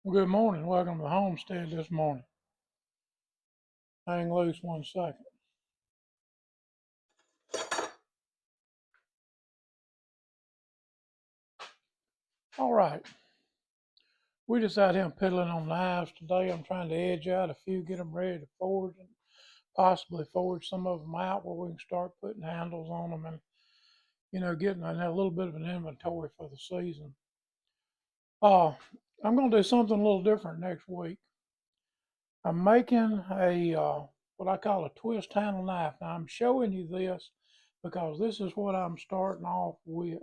Well, good morning. Welcome to the homestead this morning. Hang loose 1 second. All right. We just out here piddling on knives today. I'm trying to edge out a few, get them ready to forge, and possibly forge some of them out where we can start putting handles on them and, getting a little bit of an inventory for the season. I'm going to do something a little different next week. I'm making what I call a twist handle knife. Now, I'm showing you this because this is what I'm starting off with.